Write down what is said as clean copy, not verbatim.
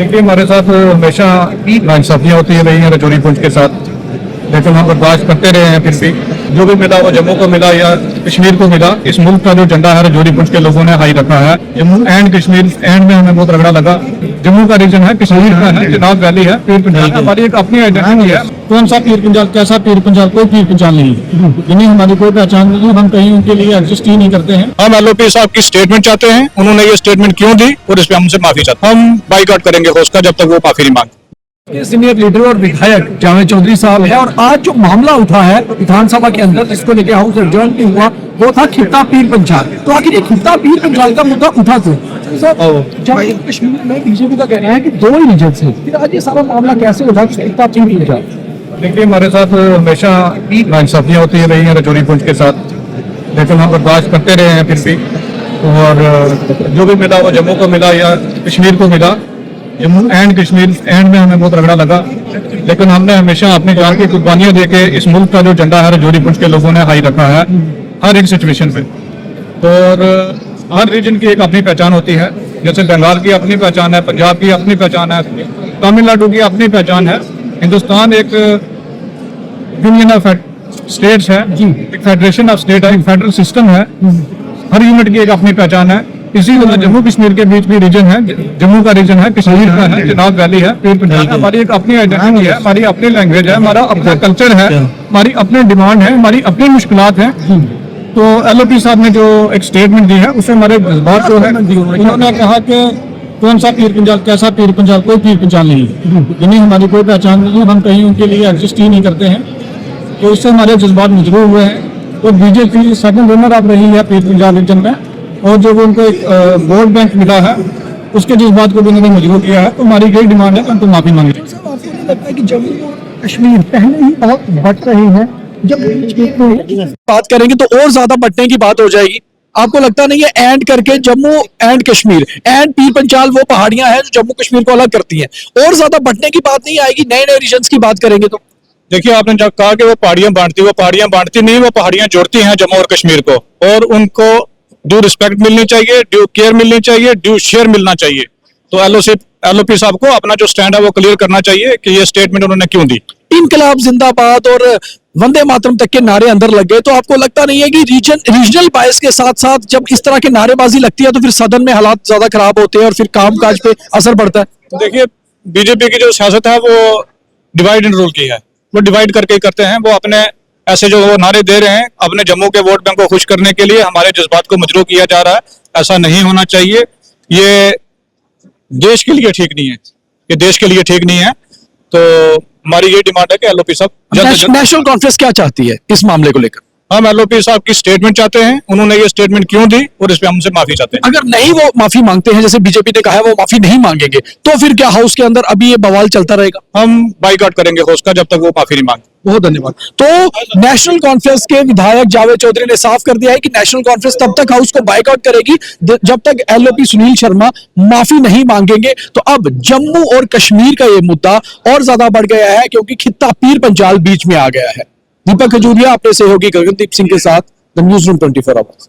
देखिए हमारे साथ हमेशा नाइंसाफियां होती रही हैं रजौरी पुंछ के साथ, लेकिन हम बर्दाश्त करते रहे हैं। फिर भी जो भी मिला वो जम्मू को मिला या कश्मीर को मिला। इस मुल्क का जो झंडा है रजौरी पुंछ के लोगों ने हाई रखा है। जम्मू एंड कश्मीर एंड में हमें बहुत रगड़ा लगा। जम्मू का रीजन है, कश्मीर का है, चिनाब वैली है, पीर पंजाल हमारी एक अपनी आइडेंटिटी है। कौन सा पीर पंजाल, कैसा पीर पंजाल, कोई पीर पंजाल नहीं है, यानी हमारी कोई पहचान नहीं। हम कहीं उनके लिए एग्जिस्ट ही नहीं करते हैं। हम एलओपी साहब की स्टेटमेंट चाहते हैं, उन्होंने ये स्टेटमेंट क्यों दी और इस पे हमसे माफी चाहते हैं। हम बाइकआउट करेंगे उसका जब तक वो माफी नहीं मांगते। सीनियर लीडर और विधायक जावेद चौधरी साहब है, और आज जो मामला उठा है विधानसभा के अंदर जिसको लेकर हाउस एडजर्न नहीं हुआ वो था खित्ता पीर पंजाल। तो आखिर ये खित्ता पीर पंजाल का मुद्दा उठा तो जम्मू कश्मीर में बीजेपी का कहना है कि दो ही रीजन है, फिर आज ये सारा मामला कैसे उठा खित्ता पीर पंजाल? देखिए हमारे साथ हमेशा नाइंसाफियां होती रही हैं रजौरी पुंछ के साथ, लेकिन हम बर्दाश्त करते रहे हैं। फिर भी और जो भी मिला वो जम्मू को मिला या कश्मीर को मिला। जम्मू एंड कश्मीर एंड में हमें बहुत रगड़ा लगा, लेकिन हमने हमेशा अपनी जान की कुर्बानियां देके इस मुल्क का जो झंडा है रजौरी पुंछ के लोगों ने हाई रखा है हर एक सिचुएशन पे। और हर रीजन की एक अपनी पहचान होती है। जैसे बंगाल की अपनी पहचान है, पंजाब की अपनी पहचान है, तमिलनाडु की अपनी पहचान है। हिंदुस्तान एक यूनियन ऑफ स्टेट्स है, एक फेडरेशन ऑफ स्टेट है, एक फेडरल सिस्टम है। हर यूनिट की एक अपनी पहचान है। इसी तरह जम्मू कश्मीर के बीच भी रीजन है। जम्मू का रीजन है, कश्मीर का है, चिनाब वैली है, पीर पंजाल हमारी एक अपनी आइडेंटिटी है, हमारी अपनी लैंग्वेज है, हमारा अपना कल्चर है, हमारी अपनी डिमांड है, हमारी अपनी मुश्किलात हैं। तो एलओपी साहब ने जो एक स्टेटमेंट दी है उससे हमारे जज्बात जो है, उन्होंने कहा कि कौन सा पीर पंजाल, कैसा पीर पंजाल, कोई पीर पंजाल नहीं है, यानी हमारी कोई पहचान नहीं। हम कहीं उनके लिए एग्जिस्ट ही नहीं करते हैं। तो इससे हमारे जज्बात मजबूर हुए हैं। तो बीजेपी सेकंड रनर अप रही है पीर पंजाल रीजन में, और जो उनको एक वोट बैंक मिला है उसके जज्बात को भी उन्होंने मजबूर किया है। तो हमारी यही डिमांड है कि उनको माफी मांगी। आपको नहीं लगता है कि जम्मू और कश्मीर पहले ही बहुत बढ़ रहे हैं, जब बात करेंगे तो और ज्यादा बढ़ने की बात हो जाएगी? आपको लगता नहीं है एंड करके जम्मू एंड कश्मीर एंड पीर पंजाल वो पहाड़ियां हैं जो जम्मू कश्मीर को अलग करती हैं, और ज्यादा बढ़ने की बात नहीं आएगी नए नए रीजन्स की बात करेंगे तो? देखिए आपने जब कहा कि वो पहाड़ियां बांटती नहीं, वो पहाड़ियां जोड़ती हैं जम्मू और कश्मीर को। और उनको ड्यू रिस्पेक्ट मिलनी चाहिए, ड्यू केयर मिलनी चाहिए, ड्यू शेयर मिलना चाहिए। तो एलओपी साहब को अपना जो स्टैंड है वो क्लियर करना चाहिए कि ये स्टेटमेंट उन्होंने क्यों दी। इनकलाब जिंदाबाद और वंदे मातरम तक के नारे अंदर लग गए, तो आपको लगता नहीं है कि रीजनल बायस के साथ साथ जब इस तरह के नारेबाजी लगती है तो फिर सदन में हालात ज्यादा खराब होते हैं और फिर कामकाज पे असर पड़ता है? देखिए बीजेपी की जो सियासत है वो डिवाइड एंड रूल की है। वो डिवाइड करके ही करते हैं। वो अपने ऐसे जो वो नारे दे रहे हैं अपने जम्मू के वोट बैंक को खुश करने के लिए हमारे जज्बात को मजरूह किया जा रहा है। ऐसा नहीं होना चाहिए। ये देश के लिए ठीक नहीं है, ये देश के लिए ठीक नहीं है। तो हमारी ये डिमांड है कि एलओपी साहब नेशनल कॉन्फ्रेंस क्या चाहती है इस मामले को लेकर? हम एलओपी साहब की स्टेटमेंट चाहते हैं, उन्होंने ये स्टेटमेंट क्यों दी और इस पे हमसे माफी चाहते हैं। अगर नहीं वो माफी मांगते हैं, जैसे बीजेपी ने कहा है वो माफी नहीं मांगेंगे, तो फिर क्या हाउस के अंदर अभी ये बवाल चलता रहेगा? हम बाइकआउट करेंगे उसका जब तक वो माफी नहीं मांगते। बहुत धन्यवाद। तो नेशनल कॉन्फ्रेंस के विधायक जावेद चौधरी ने साफ कर दिया है कि नेशनल कॉन्फ्रेंस तब तक हाउस को बाइकआउट करेगी जब तक एलओपी सुनील शर्मा माफी नहीं मांगेंगे। तो अब जम्मू और कश्मीर का ये मुद्दा और ज्यादा बढ़ गया है क्योंकि खित्ता पीर पंजाल बीच में आ गया है। दीपक खजूरिया अपने सहयोगी गगनदीप सिंह के साथ द न्यूज़ रूम 24 आवर्स।